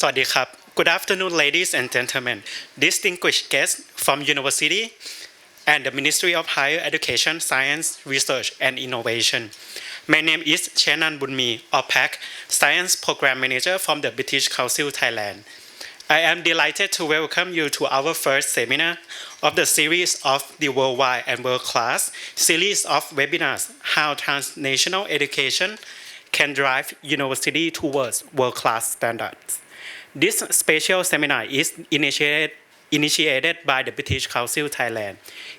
สวัสดีครับ Good afternoon, ladies and gentlemen, distinguished guests from university and the Ministry of Higher Education, Science, Research and Innovation. My name is Chenan Bunmi, OPAC, Science Program Manager from the British Council, Thailand. I am delighted to welcome you to our first seminar of the series of the Worldwide and World Class series of webinars, How Transnational Education can drive university towards world-class standards. This special seminar is initiated by the British Council, Thailand,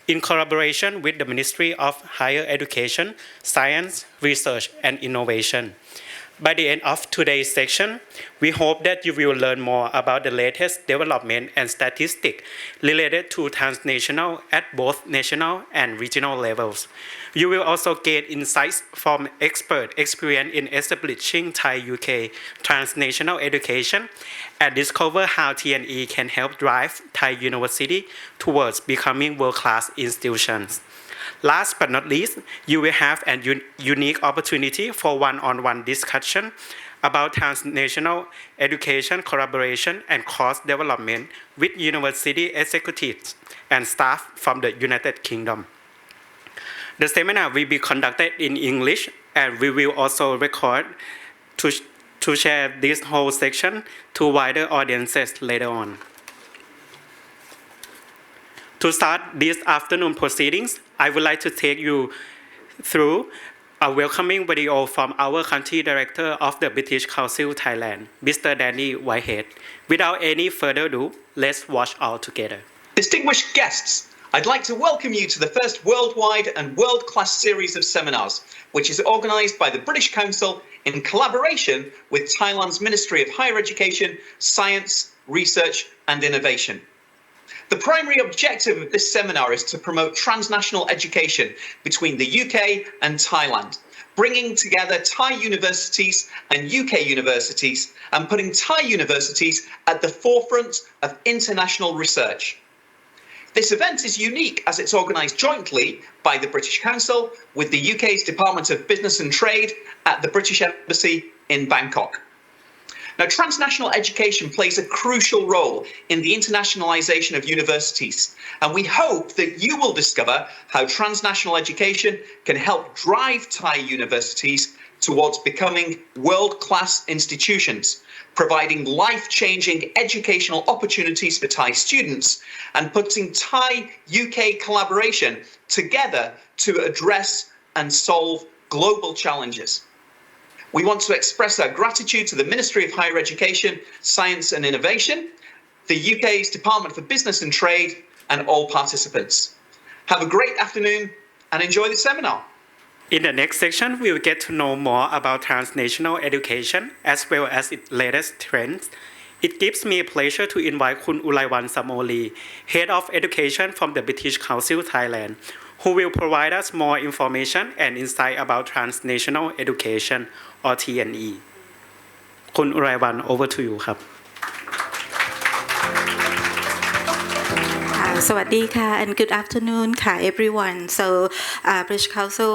in collaboration with the Ministry of Higher Education, Science, Research and Innovation. By the end of today's section, we hope that you will learn more about the latest development and statistics related to transnational at both national and regional levels. You will also gain insights from experts experienced in establishing Thai-UK Transnational Education and discover how TNE can help drive Thai University towards becoming world-class institutions. Last but not least, you will have a unique opportunity for one-on-one discussion about transnational education collaboration and course development with university executives and staff from the United Kingdom. The seminar will be conducted in English and we will also record to share this whole section to wider audiences later on. To start this afternoon proceedings, I would like to take you through a welcoming video from our country director of the British Council, Thailand, Mr. Danny Whitehead. Without any further ado, let's watch all together. Distinguished guests, I'd like to welcome you to the first worldwide and world-class series of seminars, which is organised by the British Council in collaboration with Thailand's Ministry of Higher Education, Science, Research and Innovation. The primary objective of this seminar is to promote transnational education between the UK and Thailand, bringing together Thai universities and UK universities and putting Thai universities at the forefront of international research. This event is unique as it's organised jointly by the British Council with the UK's Department of Business and Trade at the British Embassy in Bangkok. Now, transnational education plays a crucial role in the internationalization of universities, and we hope that you will discover how transnational education can help drive Thai universities towards becoming world-class institutions, providing life-changing educational opportunities for Thai students and putting Thai-UK collaboration together to address and solve global challenges. We want to express our gratitude to the Ministry of Higher Education, Science and Innovation, the UK's Department for Business and Trade, and all participants. Have a great afternoon and enjoy the seminar. In the next section, we will get to know more about transnational education as well as its latest trends. It gives me a pleasure to invite Khun Ulaiwan Samoli, Head of Education from the British Council, Thailand, who will provide us more information and insight about transnational education or TNE. Khun Ulaiwan, over to you ครับ สวัสดีค่ะ and good afternoon ค่ะ everyone. So British Council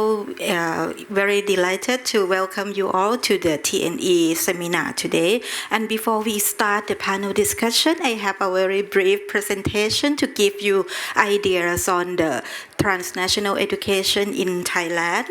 very delighted to welcome you all to the TNE seminar today. And before we start the panel discussion, I have a very brief presentation to give you ideas on the transnational education in Thailand.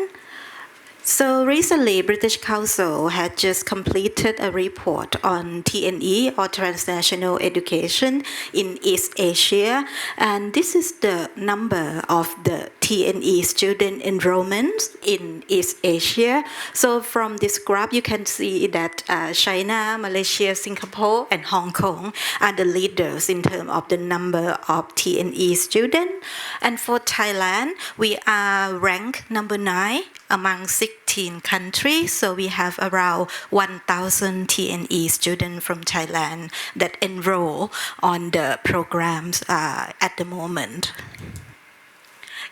So recently, British Council had just completed a report on TNE or transnational education in East Asia, and this is the number of the TNE student enrollments in East Asia. So from this graph, you can see that China, Malaysia, Singapore, and Hong Kong are the leaders in terms of the number of TNE students. And for Thailand, we are ranked number 9 among 16 countries. So we have around 1,000 TNE students from Thailand that enroll on the programs at the moment.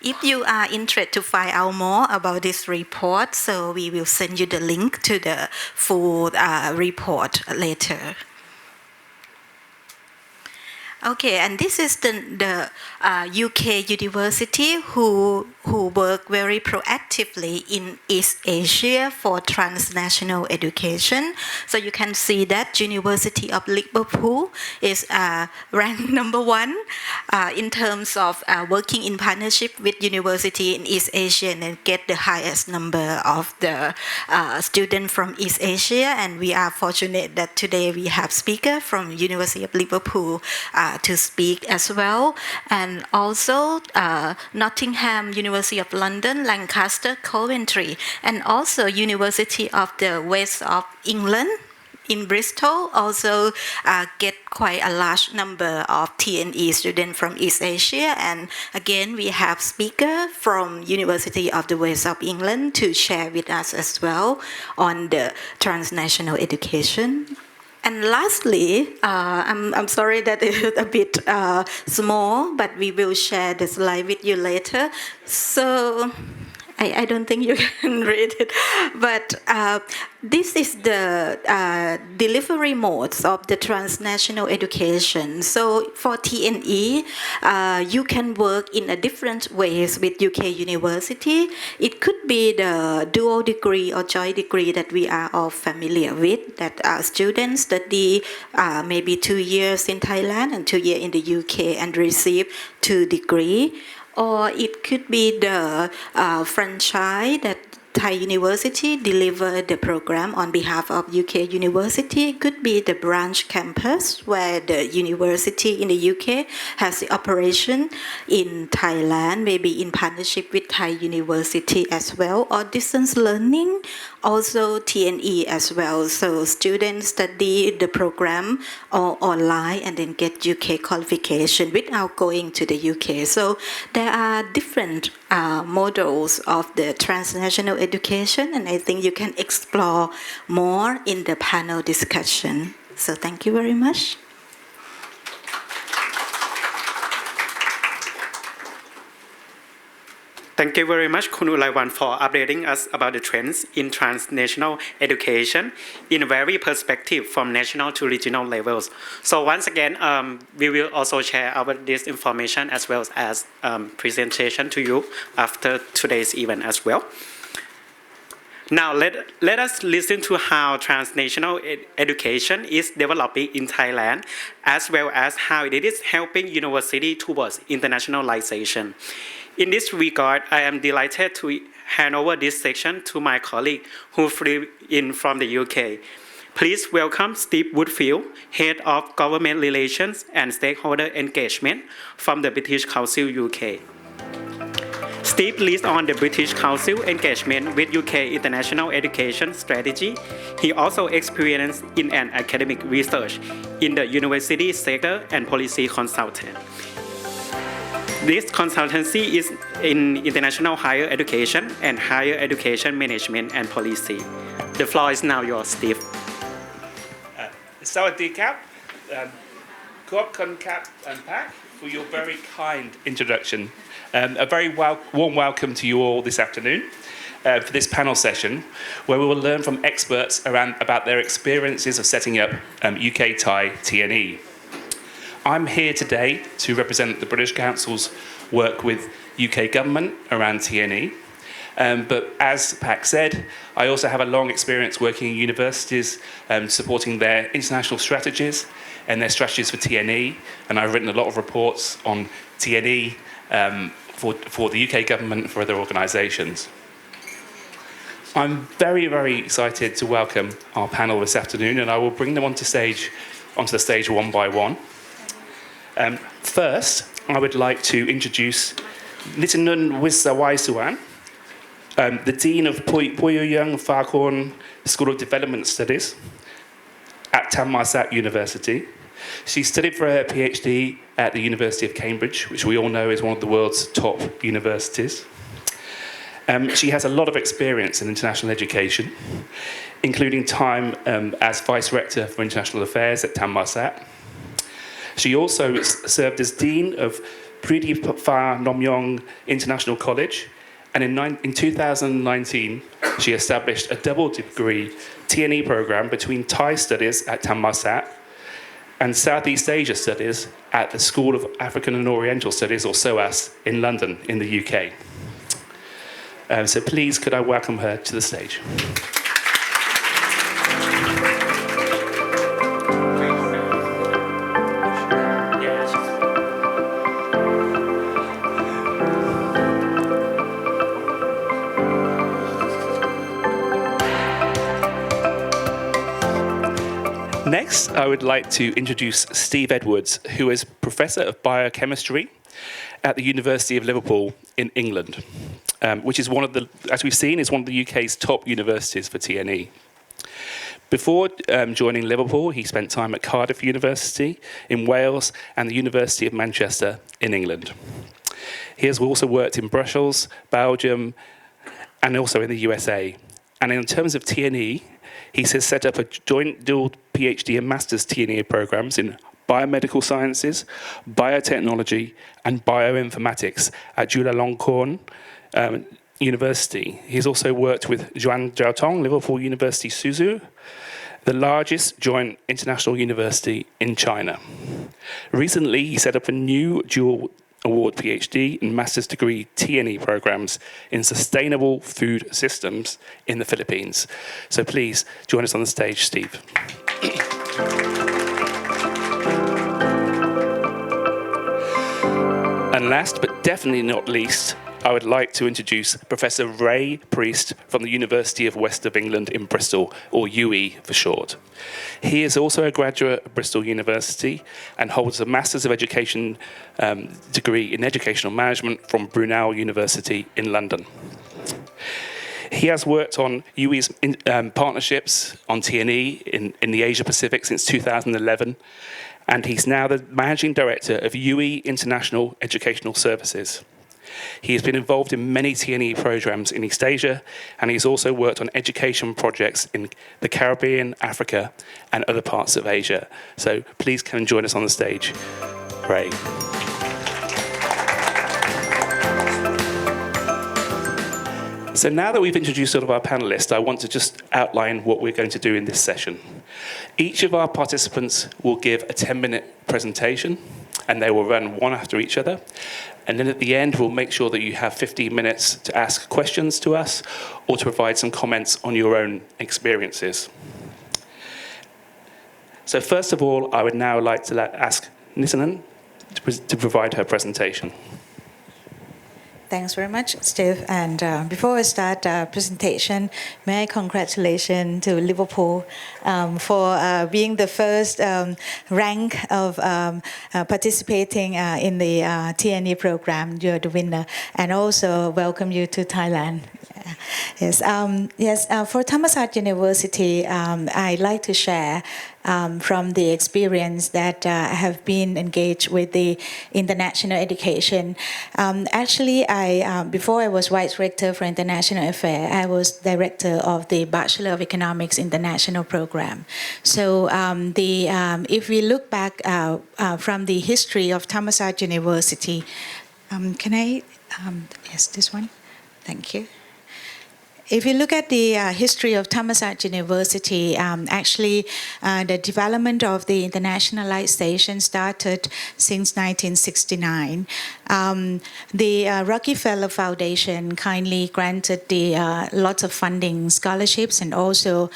If you are interested to find out more about this report, so we will send you the link to the full report later. Okay, and this is the UK university who work very proactively in East Asia for transnational education. So you can see that University of Liverpool is ranked number one in terms of working in partnership with university in East Asia and get the highest number of the students from East Asia. And we are fortunate that today we have speaker from University of Liverpool to speak as well, and also Nottingham, University of London, Lancaster, Coventry, and also University of the West of England in Bristol also get quite a large number of TNE students from East Asia. And again, we have speaker from University of the West of England to share with us as well on the transnational education. And lastly, I'm sorry that it is a bit small, but we will share the slide with you later. So I don't think you can read it, but this is the delivery modes of the transnational education. So for TNE, you can work in a different ways with UK university. It could be the dual degree or joint degree that we are all familiar with, that students study maybe 2 years in Thailand and 2 years in the UK and receive 2 degrees. Or it could be the franchise that Thai University deliver the program on behalf of UK University. It could be the branch campus where the university in the UK has the operation in Thailand, maybe in partnership with Thai University as well, or distance learning, also TNE as well. So students study the program online and then get UK qualification without going to the UK. So there are different models of the transnational education, and I think you can explore more in the panel discussion. So thank you very much. Thank you very much, Khun Ulaiwan, for updating us about the trends in transnational education in very perspective from national to regional levels. So once again, we will also share this information as well as presentation to you after today's event as well. Now let us listen to how transnational education is developing in Thailand, as well as how it is helping university towards internationalization. In this regard, I am delighted to hand over this section to my colleague who flew in from the UK. Please welcome Steve Woodfield, Head of Government Relations and Stakeholder Engagement from the British Council UK. Steve leads on the British Council engagement with UK international education strategy. He also experienced in an academic research in the university sector and policy consultant. This consultancy is in international higher education and higher education management and policy. The floor is now yours, Steve. Sawadee Kap, Khop Khun Kap and Pak, for your very kind introduction. A very warm welcome to you all this afternoon for this panel session, where we will learn from experts about their experiences of setting up UK-Thai TNE. I'm here today to represent the British Council's work with UK government around TNE. But as Pak said, I also have a long experience working in universities, supporting their international strategies and their strategies for TNE. And I've written a lot of reports on TNE for the UK government and for other organisations. I'm very, very excited to welcome our panel this afternoon, and I will bring them onto the stage one by one. First, I would like to introduce Nitinun Wissawaisuan, the Dean of Poyuyang Farkorn School of Development Studies at Thammasat University. She studied for her PhD at the University of Cambridge, which we all know is one of the world's top universities. She has a lot of experience in international education, including time as Vice Rector for International Affairs at Thammasat. She also served as Dean of Pridip Phar Nomyong International College, and in 2019, she established a double degree TNE program between Thai studies at Thammasat and Southeast Asia Studies at the School of African and Oriental Studies, or SOAS, in London, in the UK. So please, could I welcome her to the stage? Next, I would like to introduce Steve Edwards, who is Professor of Biochemistry at the University of Liverpool in England, which is one of the, as we've seen, is one of the UK's top universities for TNE. Before joining Liverpool, he spent time at Cardiff University in Wales and the University of Manchester in England. He has also worked in Brussels, Belgium, and also in the USA. And in terms of TNE, he has set up a joint dual PhD and Master's TNE programs in biomedical sciences, biotechnology, and bioinformatics at Chulalongkorn University. He's also worked with Zhuangjiaotong Liverpool University Suzhou, the largest joint international university in China. Recently, he set up a new dual award PhD and master's degree TNE programs in sustainable food systems in the Philippines. So please join us on the stage, Steve. And last but definitely not least, I would like to introduce Professor Ray Priest from the University of West of England in Bristol, or UE for short. He is also a graduate of Bristol University and holds a Masters of Education degree in Educational Management from Brunel University in London. He has worked on UE's partnerships on TNE in the Asia Pacific since 2011, and he's now the Managing Director of UE International Educational Services. He has been involved in many TNE programs in East Asia, and he's also worked on education projects in the Caribbean, Africa, and other parts of Asia. So please come and join us on the stage, Ray. So now that we've introduced sort of our panelists, I want to just outline what we're going to do in this session. Each of our participants will give a 10-minute presentation, and they will run one after each other. And then at the end, we'll make sure that you have 15 minutes to ask questions to us or to provide some comments on your own experiences. So first of all, I would now like to ask Nisanan to provide her presentation. Thanks very much, Steve. And before I start the presentation, may I congratulate to Liverpool for being the first rank of participating in the TNE program. You're the winner. And also welcome you to Thailand. Yes. For Thammasat University, I'd like to share from the experience that I have been engaged with the international education. Actually, before I was Vice Rector for International Affairs, I was Director of the Bachelor of Economics International Program. So if we look back from the history of Thammasat University, yes, this one? Thank you. If you look at the history of Thammasat University, actually the development of the internationalization started since 1969. The Rockefeller Foundation kindly granted the lots of funding, scholarships, and also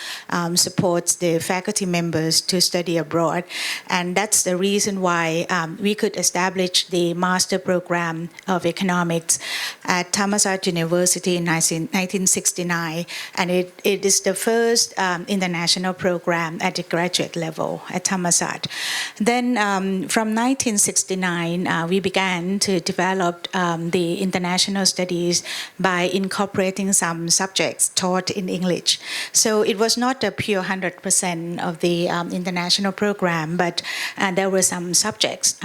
supports the faculty members to study abroad. And that's the reason why we could establish the master program of economics at Thammasat University in 1969. And it is the first international program at the graduate level at Thammasat. Then from 1969, we began to develop the international studies by incorporating some subjects taught in English. So it was not a pure 100% of the international program, but there were some subjects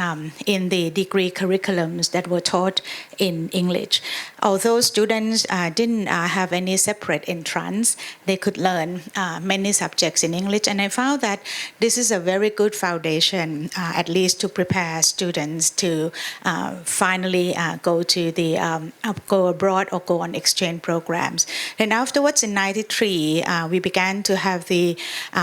in the degree curriculums that were taught in English. Although students didn't have any separate entrance. They could learn many subjects in English, and I found that this is a very good foundation, at least to prepare students to finally go abroad or go on exchange programs. Then afterwards, in '93, we began to have the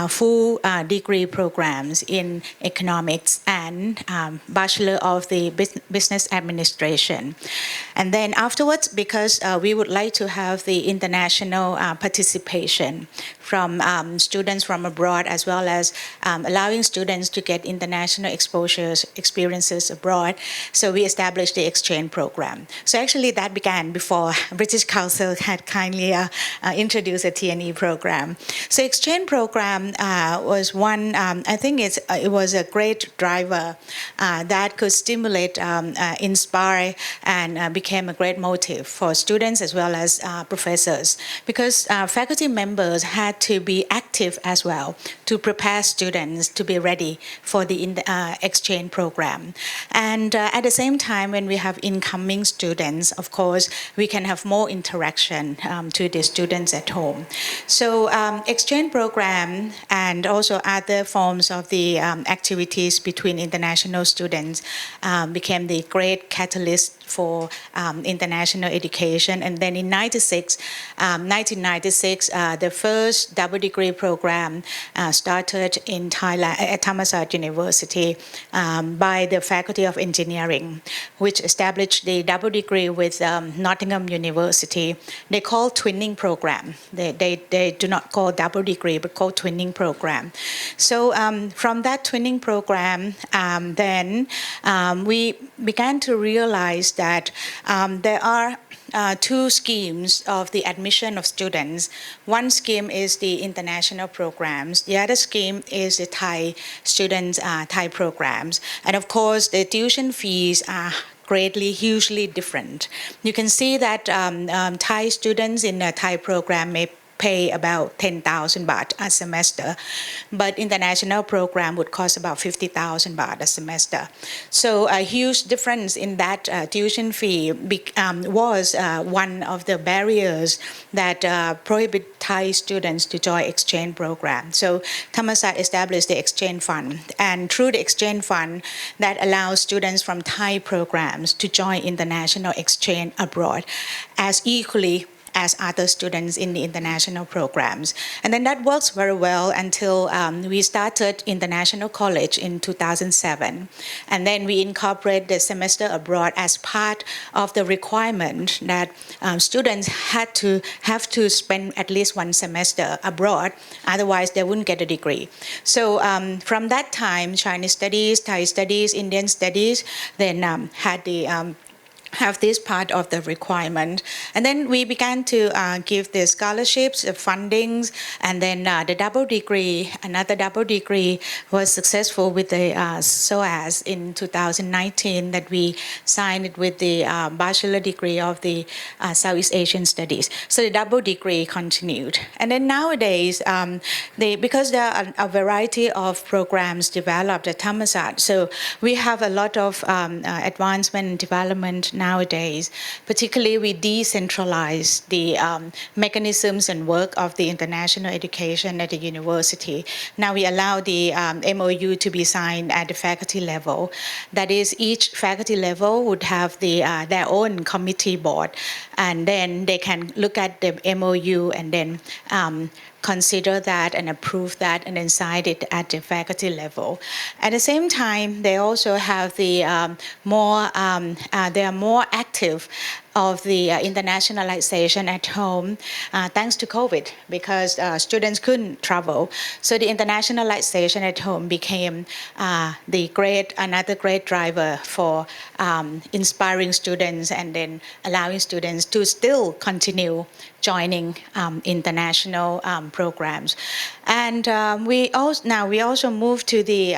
full degree programs in economics and Bachelor of the Business Administration. And then afterwards, because we would like to have the international participation from students from abroad, as well as allowing students to get international experiences abroad, so we established the exchange program. So actually that began before British Council had kindly introduced a TNE program. So exchange program was one, I think it was a great driver that could stimulate, inspire, and became a great motive for students as well as professors, because faculty members had to be active as well to prepare students to be ready for the exchange program. And at the same time, when we have incoming students, of course, we can have more interaction to the students at home. So exchange program and also other forms of the activities between international students became the great catalyst for international education. And then in 1996, the first double degree program started in Thailand at Thammasat University by the Faculty of Engineering, which established the double degree with Nottingham University. They call twinning program. They do not call double degree, but call twinning program. So from that twinning program, then we began to realize that there are two schemes of the admission of students. One scheme is the international programs. The other scheme is the Thai students, Thai programs. And of course, the tuition fees are hugely different. You can see that Thai students in a Thai program may pay about 10,000 baht a semester, but international program would cost about 50,000 baht a semester. So a huge difference in that tuition fee was one of the barriers that prohibit Thai students to join exchange program. So Thammasat established the exchange fund, and through the exchange fund, that allows students from Thai programs to join international exchange abroad as equally as other students in the international programs. And then that works very well until we started international college in 2007. And then we incorporate the semester abroad as part of the requirement that students have to spend at least one semester abroad, otherwise they wouldn't get a degree. So from that time, Chinese studies, Thai studies, Indian studies, then had the have this part of the requirement. And then we began to give the scholarships, the fundings, and then the double degree, another double degree was successful with the SOAS in 2019 that we signed it with the bachelor degree of the Southeast Asian Studies. So the double degree continued. And then nowadays, because there are a variety of programs developed at Thammasat, so we have a lot of advancement and development nowadays. Particularly, we decentralize the mechanisms and work of the international education at the university. Now we allow the MOU to be signed at the faculty level. That is, each faculty level would have their own committee board, and then they can look at the MOU and then consider that and approve that and then sign it at the faculty level. At the same time, they also have they are more active of the internationalization at home thanks to COVID, because students couldn't travel. So the internationalization at home became another great driver for inspiring students and then allowing students to still continue joining international programs. And we also moved to the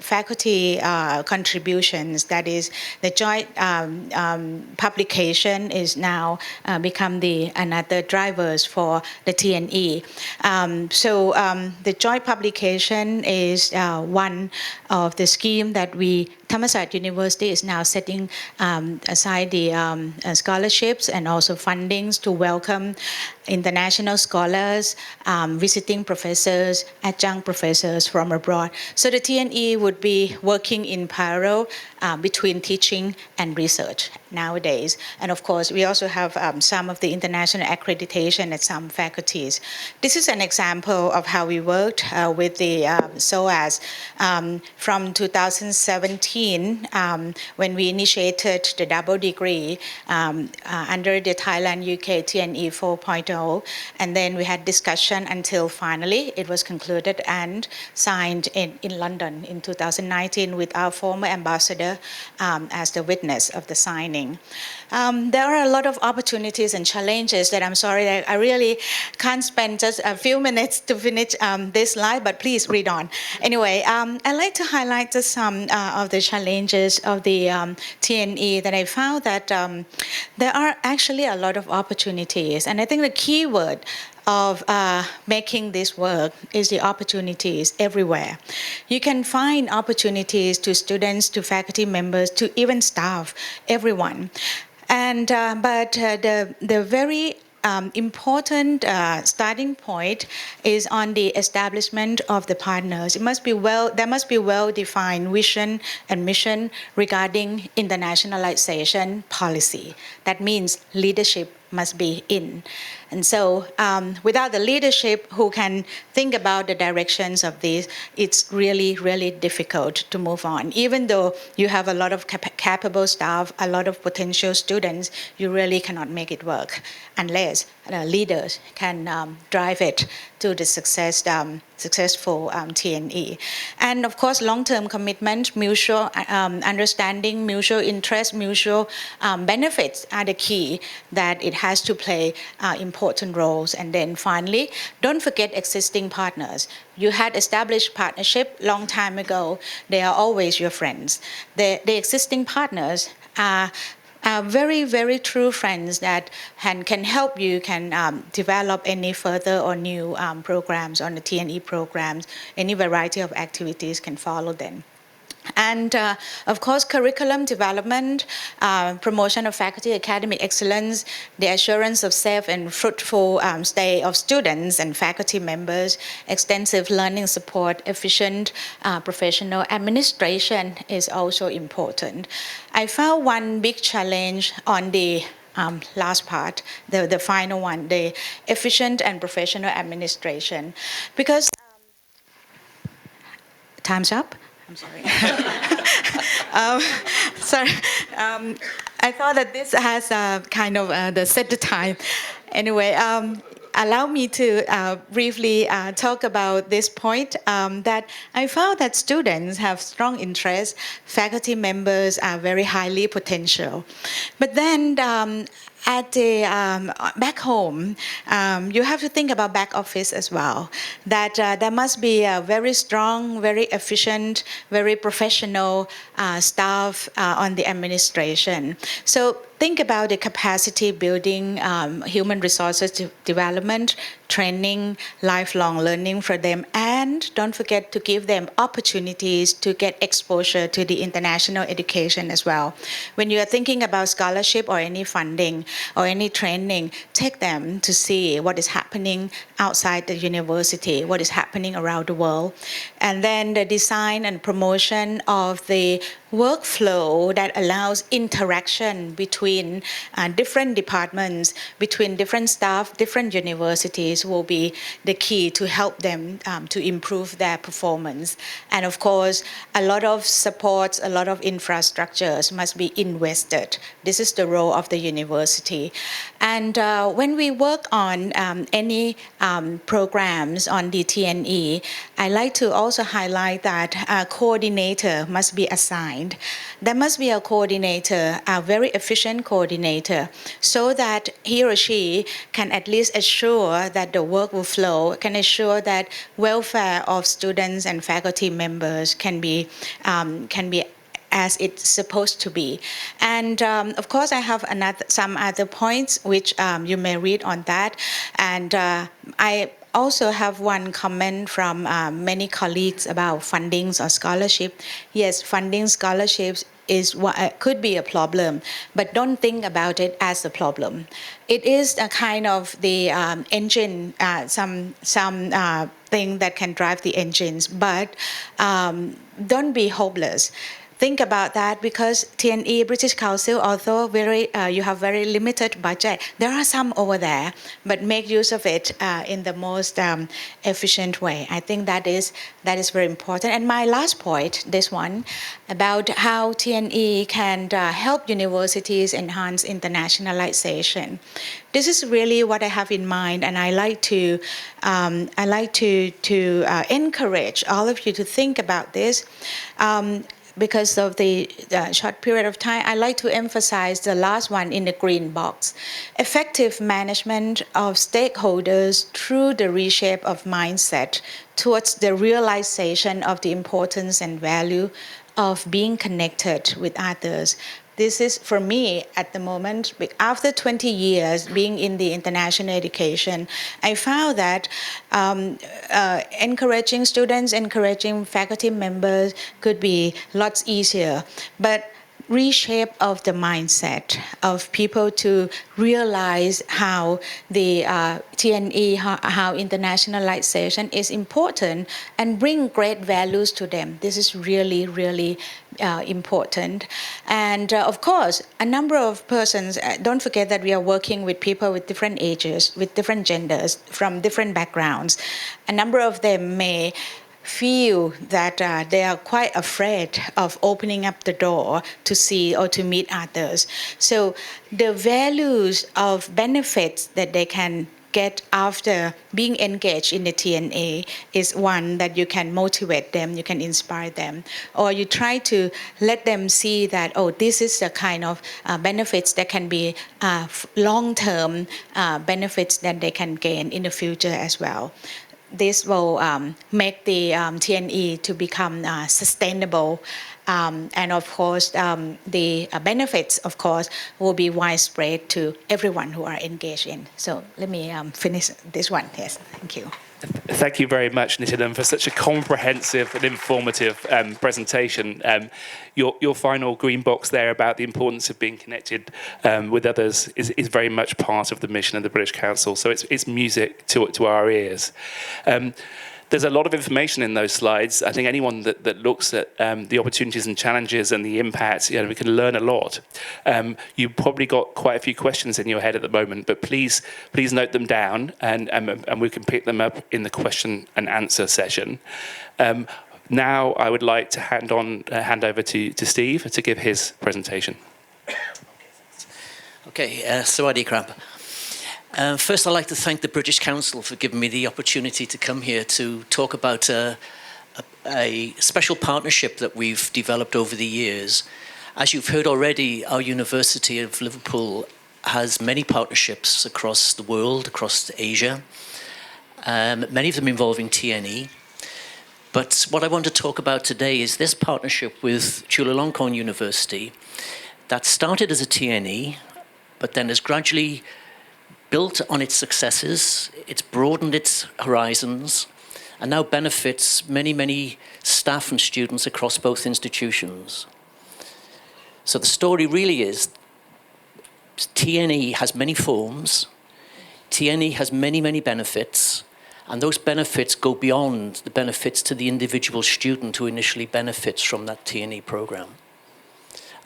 faculty contributions. That is, the joint publication is now become another drivers for the TNE. The joint publication is one of the scheme that we Thammasat University is now setting aside the scholarships and also fundings to welcome international scholars, visiting professors, adjunct professors from abroad. So the TNE would be working in parallel between teaching and research nowadays. And of course, we also have some of the international accreditation at some faculties. This is an example of how we worked with the SOAS from 2017 when we initiated the double degree under the Thailand-UK TNE 4.0. And then we had discussion until finally it was concluded and signed in London in 2019 with our former ambassador as the witness of the signing. There are a lot of opportunities and challenges that I'm sorry that I really can't spend just a few minutes to finish this slide, but please read on. Anyway, I'd like to highlight just some of the challenges of the TNE that I found that there are actually a lot of opportunities. And I think the key word of making this work is the opportunities everywhere. You can find opportunities to students, to faculty members, to even staff, everyone. And but the very important starting point is on the establishment of the partners. There must be well-defined vision and mission regarding internationalization policy. That means leadership must be in. And so without the leadership who can think about the directions of this, it's really, really difficult to move on. Even though you have a lot of capable staff, a lot of potential students, you really cannot make it work unless leaders can drive it to the successful TNE. And of course, long-term commitment, mutual understanding, mutual interest, mutual benefits are the key that it has to play important roles. And then finally, don't forget existing partners. You had established partnership long time ago. They are always your friends. The existing partners are very, very true friends that can help you, can develop any further or new programs on the TNE programs. Any variety of activities can follow them. And of course, curriculum development, promotion of faculty academic excellence, the assurance of safe and fruitful stay of students and faculty members, extensive learning support, efficient professional administration is also important. I found one big challenge on the last part, the final one, the efficient and professional administration, because time's up. I'm sorry. Sorry. I thought that this has kind of set the time. Anyway, allow me to briefly talk about this point that I found that students have strong interest, faculty members are very highly potential. But then at the back home, you have to think about back office as well. That there must be a very strong, very efficient, very professional staff on the administration. So think about the capacity building, human resources development, training, lifelong learning for them, and don't forget to give them opportunities to get exposure to the international education as well. When you are thinking about scholarship or any funding or any training, take them to see what is happening outside the university, what is happening around the world. And then the design and promotion of the workflow that allows interaction between different departments, between different staff, different universities will be the key to help them to improve their performance. And of course, a lot of supports, a lot of infrastructures must be invested. This is the role of the university. And when we work on any programs on the TNE, I like to also highlight that a coordinator must be assigned. There must be a coordinator, a very efficient coordinator, so that he or she can at least assure that the work will flow, can assure that welfare of students and faculty members can be as it's supposed to be. And of course, I have some other points which you may read on that. And also have one comment from many colleagues about fundings or scholarship. Yes, funding scholarships is what could be a problem, but don't think about it as a problem. It is a kind of the engine, some thing that can drive the engines, but don't be hopeless. Think about that, because TNE, British Council, although you have very limited budget, there are some over there, but make use of it in the most efficient way. I think that is very important. And my last point, this one, about how TNE can help universities enhance internationalization. This is really what I have in mind, and I like to encourage all of you to think about this. Because of the short period of time, I like to emphasize the last one in the green box. Effective management of stakeholders through the reshape of mindset towards the realization of the importance and value of being connected with others. This is, for me, at the moment, after 20 years being in the international education, I found that encouraging students, encouraging faculty members could be lots easier. But reshape of the mindset of people to realize how the TNE, how internationalization is important, and bring great values to them. This is really, really important. And of course, a number of persons, don't forget that we are working with people with different ages, with different genders, from different backgrounds. A number of them may feel that they are quite afraid of opening up the door to see or to meet others. So the values of benefits that they can get after being engaged in the TNA is one that you can motivate them, you can inspire them, or you try to let them see that, oh, this is the kind of benefits that can be long-term benefits that they can gain in the future as well. This will make the TNE to become sustainable. And of course, the benefits, of course, will be widespread to everyone who are engaged in. So let me finish this one. Yes, thank you. Thank you very much, Nityanand, for such a comprehensive and informative presentation. Your final green box there about the importance of being connected with others is very much part of the mission of the British Council. So it's music to our ears. There's a lot of information in those slides. I think anyone that looks at the opportunities and challenges and the impact, we can learn a lot. You've probably got quite a few questions in your head at the moment, but please note them down, and we can pick them up in the question and answer session. Now I would like to hand over to Steve to give his presentation. Okay, Sawadee Krab. First, I'd like to thank the British Council for giving me the opportunity to come here to talk about a special partnership that we've developed over the years. As you've heard already, our University of Liverpool has many partnerships across the world, across Asia, many of them involving TNE. But what I want to talk about today is this partnership with Chulalongkorn University that started as a TNE, but then has gradually built on its successes, it's broadened its horizons, and now benefits many, many staff and students across both institutions. So the story really is TNE has many forms, TNE has many, many benefits, and those benefits go beyond the benefits to the individual student who initially benefits from that TNE program.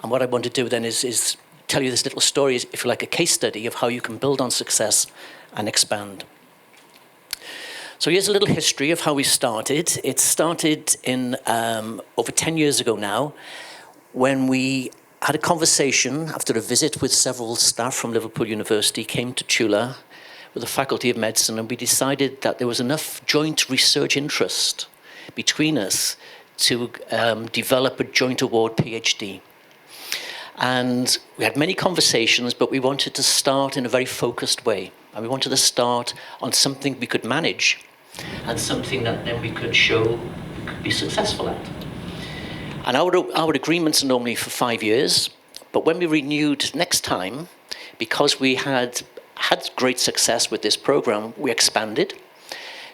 And what I want to do then is tell you this little story, if you like, a case study of how you can build on success and expand. So here's a little history of how we started. It started in over 10 years ago now, when we had a conversation after a visit with several staff from Liverpool University, came to Chula with the Faculty of Medicine, and we decided that there was enough joint research interest between us to develop a joint award PhD. And we had many conversations, but we wanted to start in a very focused way. And we wanted to start on something we could manage and something that then we could show we could be successful at. And our agreements are normally for 5 years, but when we renewed next time, because we had great success with this program, we expanded.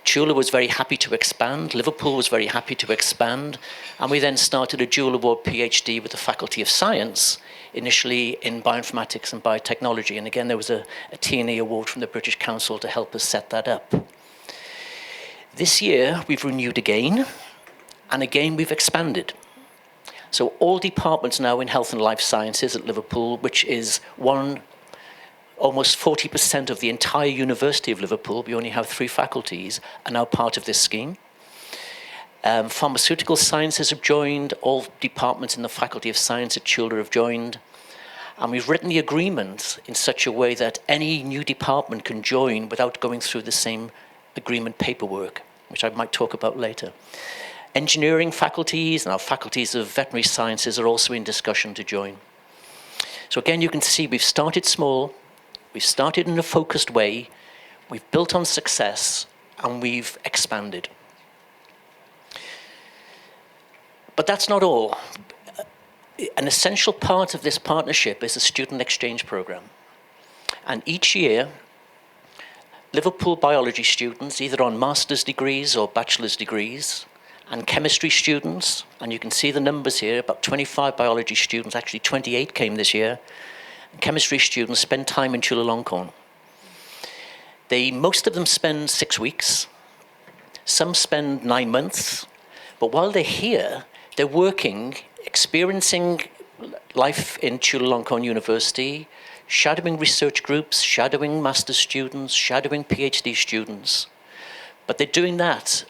Chula was very happy to expand, Liverpool was very happy to expand, and we then started a dual award PhD with the Faculty of Science, initially in bioinformatics and biotechnology. And again, there was a T&E award from the British Council to help us set that up. This year, we've renewed again, and again, we've expanded. So all departments now in health and life sciences at Liverpool, which is almost 40% of the entire University of Liverpool, we only have 3 faculties, are now part of this scheme. Pharmaceutical sciences have joined, all departments in the Faculty of Science at Chula have joined, and we've written the agreement in such a way that any new department can join without going through the same agreement paperwork, which I might talk about later. Engineering faculties and our faculties of veterinary sciences are also in discussion to join. So again, you can see we've started small, we've started in a focused way, we've built on success, and we've expanded. But that's not all. An essential part of this partnership is a student exchange program. And each year, Liverpool biology students, either on master's degrees or bachelor's degrees, and chemistry students, and you can see the numbers here, about 25 biology students, actually 28 came this year, and chemistry students spend time in Chulalongkorn. Most of them spend 6 weeks, some spend 9 months, but while they're here, they're working, experiencing life in Chulalongkorn University, shadowing research groups, shadowing master's students, shadowing PhD students, but they're doing that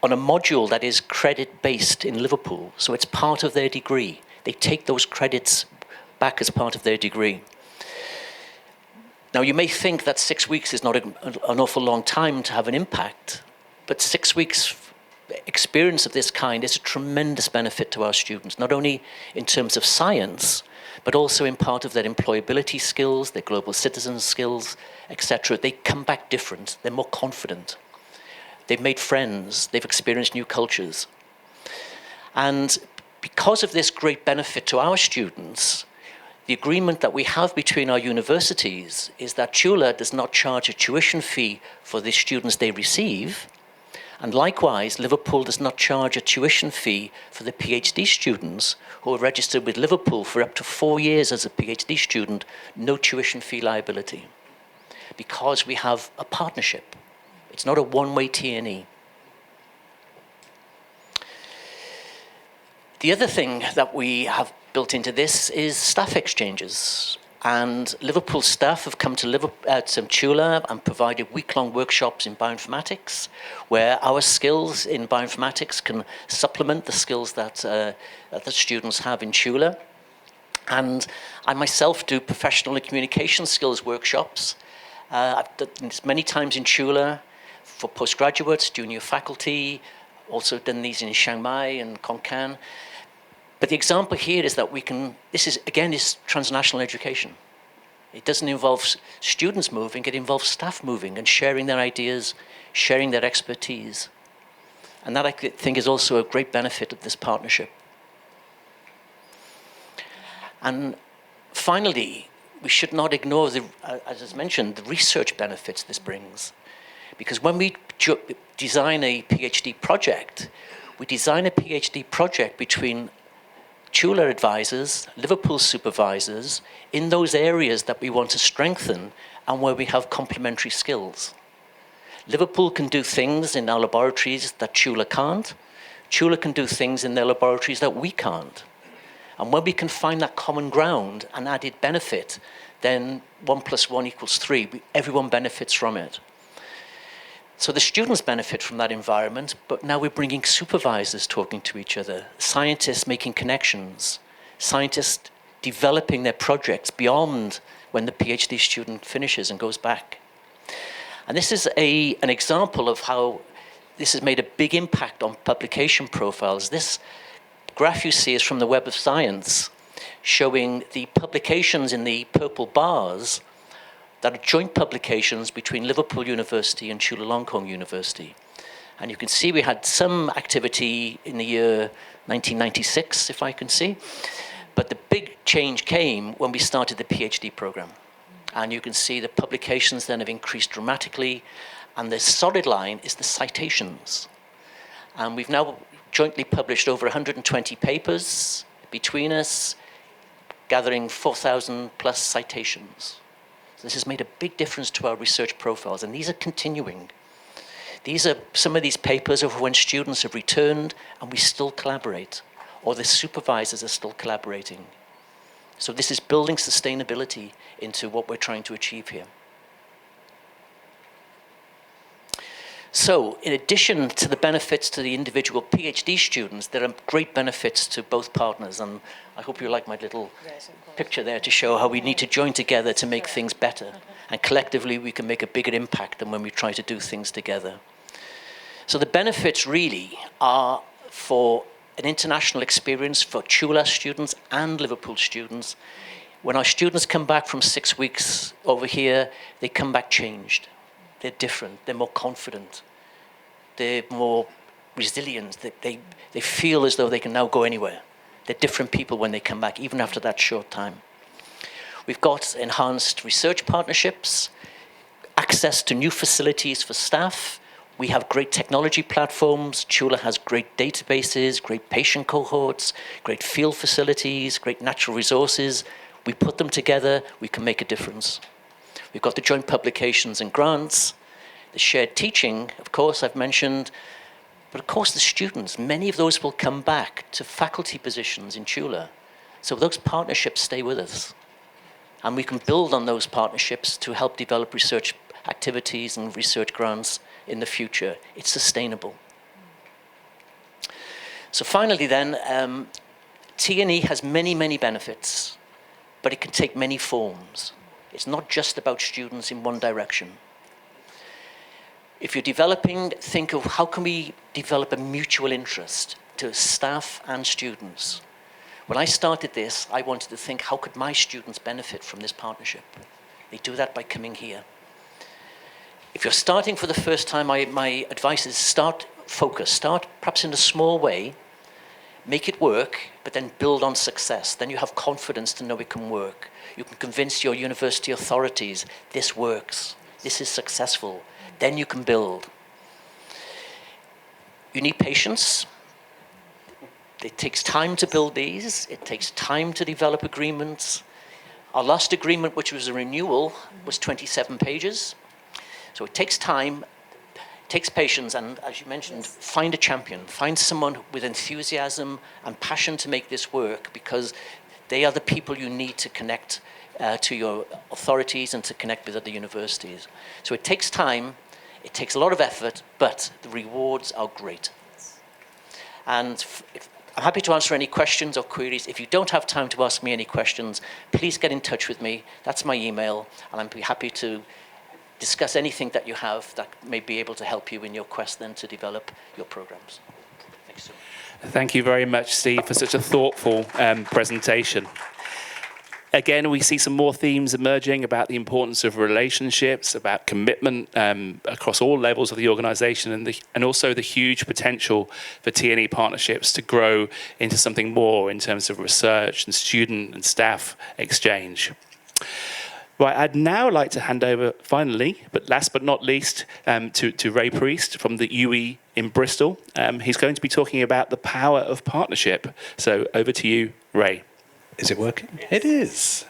on a module that is credit-based in Liverpool, so it's part of their degree. They take those credits back as part of their degree. Now, you may think that 6 weeks is not an awful long time to have an impact, but 6 weeks experience of this kind is a tremendous benefit to our students, not only in terms of science, but also in part of their employability skills, their global citizen skills, etc. They come back different, they're more confident. They've made friends, they've experienced new cultures. And because of this great benefit to our students, the agreement that we have between our universities is that Chula does not charge a tuition fee for the students they receive, and likewise, Liverpool does not charge a tuition fee for the PhD students who are registered with Liverpool for up to 4 years as a PhD student, no tuition fee liability, because we have a partnership. It's not a one-way T&E. The other thing that we have built into this is staff exchanges. And Liverpool staff have come to Chula and provided week-long workshops in bioinformatics, where our skills in bioinformatics can supplement the skills that the students have in Chula. And I myself do professional and communication skills workshops. I've done this many times in Chula, for postgraduates, junior faculty, also done these in Chiang Mai and Konkan. But the example here is that this is transnational education. It doesn't involve students moving, it involves staff moving and sharing their ideas, sharing their expertise. And that, I think, is also a great benefit of this partnership. And finally, we should not ignore, as is mentioned, the research benefits this brings. Because when we design a PhD project, we design a PhD project between Chula advisors, Liverpool supervisors, in those areas that we want to strengthen and where we have complementary skills. Liverpool can do things in our laboratories that Chula can't. Chula can do things in their laboratories that we can't. And when we can find that common ground and added benefit, then 1 + 1 = 3. Everyone benefits from it. So the students benefit from that environment, but now we're bringing supervisors talking to each other, scientists making connections, scientists developing their projects beyond when the PhD student finishes and goes back. And this is an example of how this has made a big impact on publication profiles. This graph you see is from the Web of Science, showing the publications in the purple bars that are joint publications between Liverpool University and Chulalongkorn University. And you can see we had some activity in the year 1996, if I can see. But the big change came when we started the PhD program. And you can see the publications then have increased dramatically. And the solid line is the citations. And we've now jointly published over 120 papers between us, gathering 4,000 plus citations. So this has made a big difference to our research profiles, and these are continuing. These are some of these papers of when students have returned and we still collaborate, or the supervisors are still collaborating. So this is building sustainability into what we're trying to achieve here. So in addition to the benefits to the individual PhD students, there are great benefits to both partners. And I hope you like my little picture there to show how we need to join together to make things better. And collectively, we can make a bigger impact than when we try to do things together. So the benefits really are for an international experience for Chula students and Liverpool students. When our students come back from 6 weeks over here, they come back changed. They're different, they're more confident, they're more resilient, they feel as though they can now go anywhere. They're different people when they come back, even after that short time. We've got enhanced research partnerships, access to new facilities for staff. We have great technology platforms. Chula has great databases, great patient cohorts, great field facilities, great natural resources. We put them together, we can make a difference. We've got the joint publications and grants, the shared teaching, of course, I've mentioned, but of course the students, many of those will come back to faculty positions in Chula. So those partnerships stay with us. And we can build on those partnerships to help develop research activities and research grants in the future. It's sustainable. So finally then, T&E has many, many benefits, but it can take many forms. It's not just about students in one direction. If you're developing, think of how can we develop a mutual interest to staff and students. When I started this, I wanted to think, how could my students benefit from this partnership? They do that by coming here. If you're starting for the first time, my advice is start focused. Start perhaps in a small way, make it work, but then build on success. Then you have confidence to know it can work. You can convince your university authorities, this works, this is successful. Then you can build. You need patience. It takes time to build these. It takes time to develop agreements. Our last agreement, which was a renewal, was 27 pages. So it takes time, it takes patience, and as you mentioned, find a champion. Find someone with enthusiasm and passion to make this work, because they are the people you need to connect to your authorities and to connect with other universities. So it takes time, it takes a lot of effort, but the rewards are great. And I'm happy to answer any questions or queries. If you don't have time to ask me any questions, please get in touch with me. That's my email, and I'd be happy to discuss anything that you have that may be able to help you in your quest then to develop your programs. Thanks so much. Thank you very much, Steve, for such a thoughtful presentation. Again, we see some more themes emerging about the importance of relationships, about commitment across all levels of the organisation, and also the huge potential for T&E partnerships to grow into something more in terms of research and student and staff exchange. Right, I'd now like to hand over, finally, but last but not least, to Ray Priest from the UE in Bristol. He's going to be talking about the power of partnership. So over to you, Ray. Is it working? Yes. It is.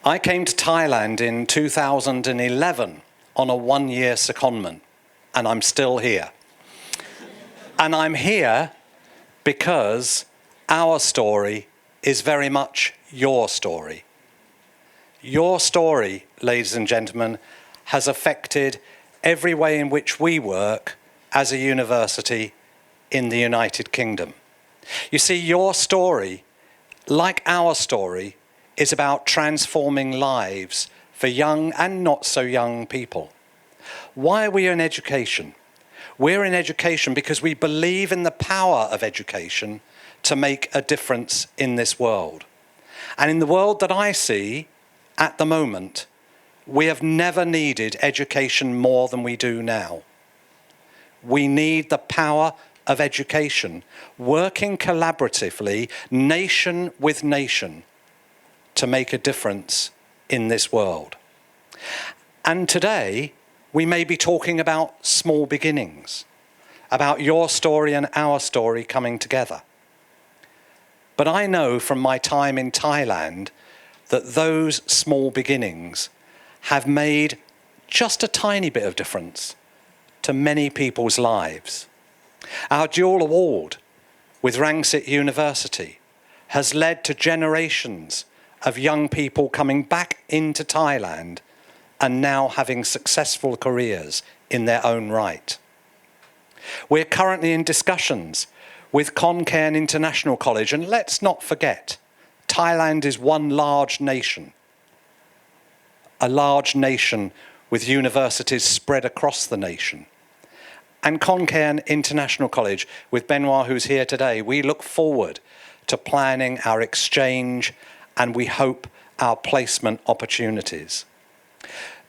I came to Thailand in 2011 on a one-year secondment, and I'm still here. And I'm here because our story is very much your story. Your story, ladies and gentlemen, has affected every way in which we work as a university in the United Kingdom. You see, your story, like our story, is about transforming lives for young and not so young people. Why are we in education? We're in education because we believe in the power of education to make a difference in this world. And in the world that I see at the moment, we have never needed education more than we do now. We need the power of education, working collaboratively, nation with nation, to make a difference in this world. And today, we may be talking about small beginnings, about your story and our story coming together. But I know from my time in Thailand that those small beginnings have made just a tiny bit of difference to many people's lives. Our dual award with Rangsit University has led to generations of young people coming back into Thailand and now having successful careers in their own right. We're currently in discussions with Khon International College, and let's not forget, Thailand is one large nation, a large nation with universities spread across the nation. And Khon International College, with Benoit, who's here today, we look forward to planning our exchange and we hope our placement opportunities.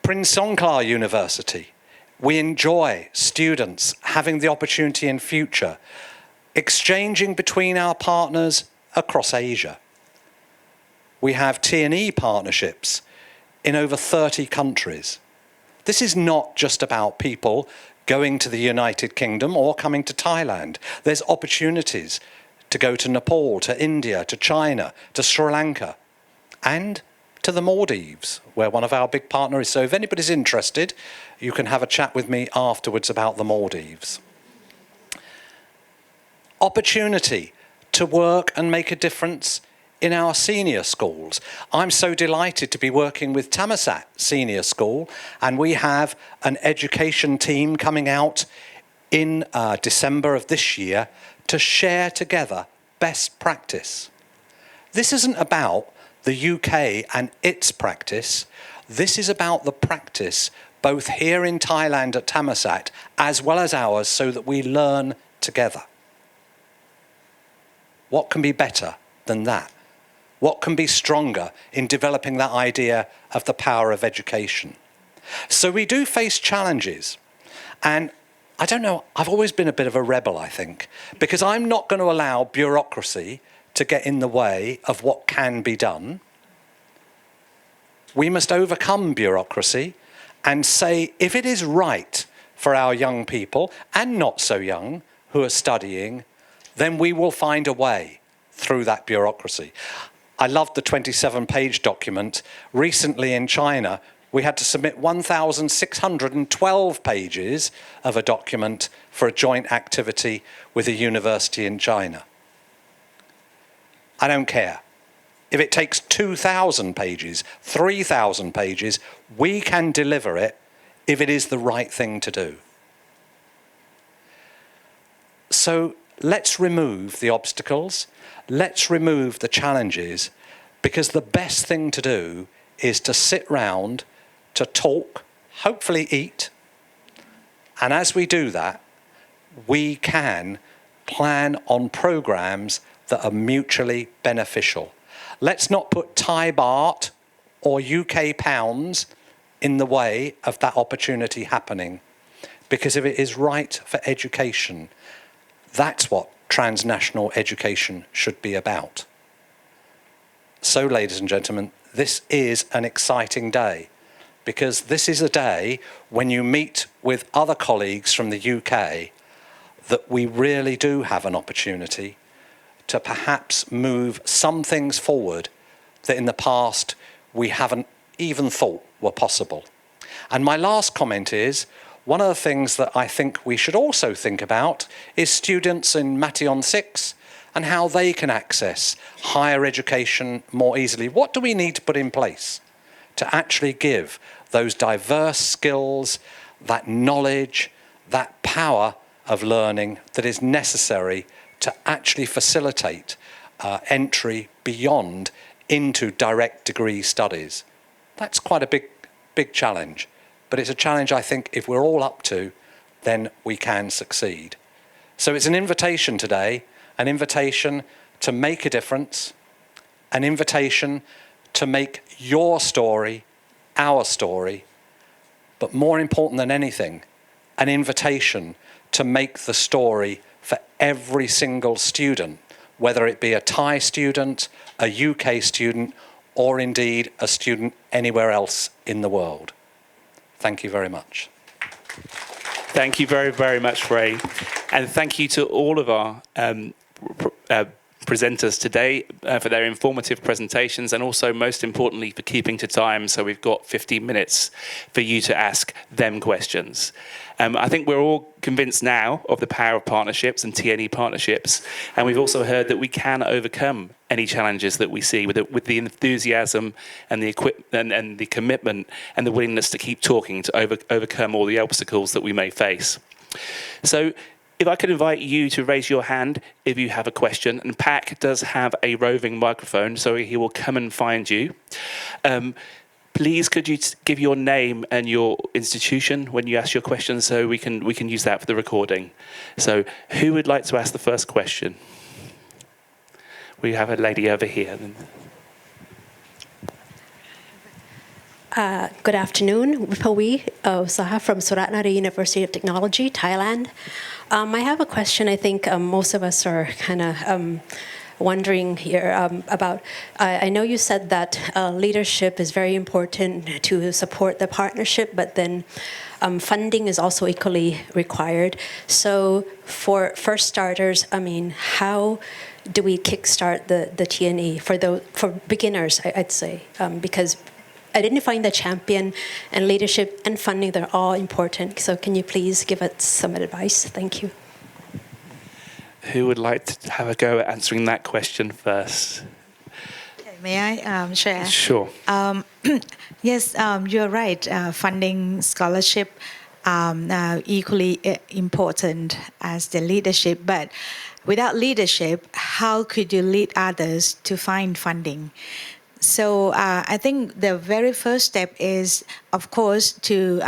Prince Songkhla University, we enjoy students having the opportunity in future, exchanging between our partners across Asia. We have T&E partnerships in over 30 countries. This is not just about people going to the United Kingdom or coming to Thailand. There's opportunities to go to Nepal, to India, to China, to Sri Lanka, and to the Maldives, where one of our big partners is. So if anybody's interested, you can have a chat with me afterwards about the Maldives. Opportunity to work and make a difference in our senior schools. I'm so delighted to be working with Thammasat Senior School, and we have an education team coming out in December of this year to share together best practice. This isn't about the UK and its practice. This is about the practice both here in Thailand at Thammasat as well as ours, so that we learn together. What can be better than that? What can be stronger in developing that idea of the power of education? So we do face challenges. And I don't know, I've always been a bit of a rebel, I think, because I'm not going to allow bureaucracy to get in the way of what can be done. We must overcome bureaucracy and say, if it is right for our young people and not so young who are studying, then we will find a way through that bureaucracy. I loved the 27-page document. Recently in China, we had to submit 1,612 pages of a document for a joint activity with a university in China. I don't care. If it takes 2,000 pages, 3,000 pages, we can deliver it if it is the right thing to do. So let's remove the obstacles. Let's remove the challenges, because the best thing to do is to sit round, to talk, hopefully eat. And as we do that, we can plan on programs that are mutually beneficial. Let's not put Thai baht or UK pounds in the way of that opportunity happening, because if it is right for education, that's what transnational education should be about. So, ladies and gentlemen, this is an exciting day, because this is a day when you meet with other colleagues from the UK that we really do have an opportunity to perhaps move some things forward that in the past we haven't even thought were possible. And my last comment is, one of the things that I think we should also think about is students in Mation 6 and how they can access higher education more easily. What do we need to put in place to actually give those diverse skills, that knowledge, that power of learning that is necessary to actually facilitate entry beyond into direct degree studies? That's quite a big challenge. But it's a challenge I think if we're all up to, then we can succeed. So it's an invitation today, an invitation to make a difference, an invitation to make your story our story, but more important than anything, an invitation to make the story for every single student, whether it be a Thai student, a UK student, or indeed a student anywhere else in the world. Thank you very much. Thank you very, very much, Ray. And thank you to all of our presenters today for their informative presentations, and also, most importantly, for keeping to time. So we've got 15 minutes for you to ask them questions. I think we're all convinced now of the power of partnerships and TNE partnerships. And we've also heard that we can overcome any challenges that we see with the enthusiasm and the commitment and the willingness to keep talking to overcome all the obstacles that we may face. So if I could invite you to raise your hand if you have a question, and Pak does have a roving microphone, so he will come and find you. Please, could you give your name and your institution when you ask your question, so we can use that for the recording. So, who would like to ask the first question? We have a lady over here. Good afternoon, Vipawi Saha from Suratnara University of Technology, Thailand. I have a question I think most of us are kind of wondering here about. I know you said that leadership is very important to support the partnership, but then funding is also equally required. So for first starters, I mean, how do we kickstart the TNE for beginners, I'd say, because identifying the champion and leadership and funding, they're all important. So can you please give us some advice? Thank you. Who would like to have a go at answering that question first? May I share? Sure. Yes, you're right. Funding scholarship equally important as the leadership. But without leadership, how could you lead others to find funding? So I think the very first step is, of course, to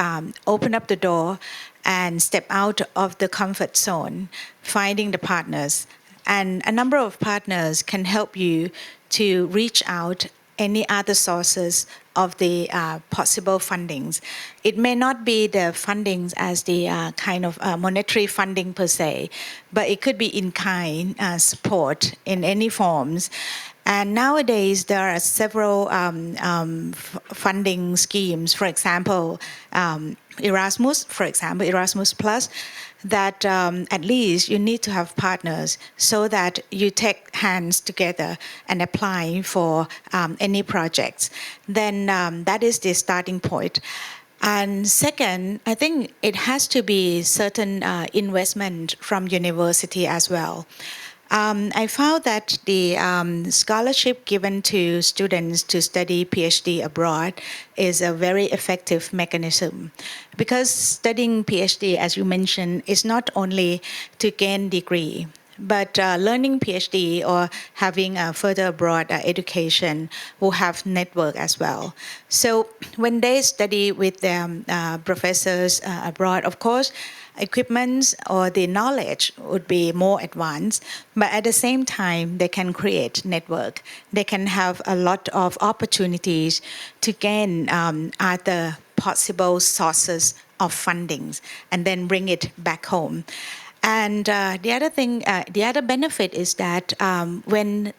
open up the door and step out of the comfort zone, finding the partners. And a number of partners can help you to reach out any other sources of the possible fundings. It may not be the fundings as the kind of monetary funding per se, but it could be in kind support in any forms. And nowadays, there are several funding schemes. For example, Erasmus Plus, that at least you need to have partners so that you take hands together and apply for any projects. Then that is the starting point. And second, I think it has to be certain investment from university as well. I found that the scholarship given to students to study PhD abroad is a very effective mechanism, because studying PhD, as you mentioned, is not only to gain degree, but learning PhD or having a further abroad education will have network as well. So when they study with professors abroad, of course, equipment or the knowledge would be more advanced, but at the same time, they can create network. They can have a lot of opportunities to gain other possible sources of fundings and then bring it back home. And the other benefit is that when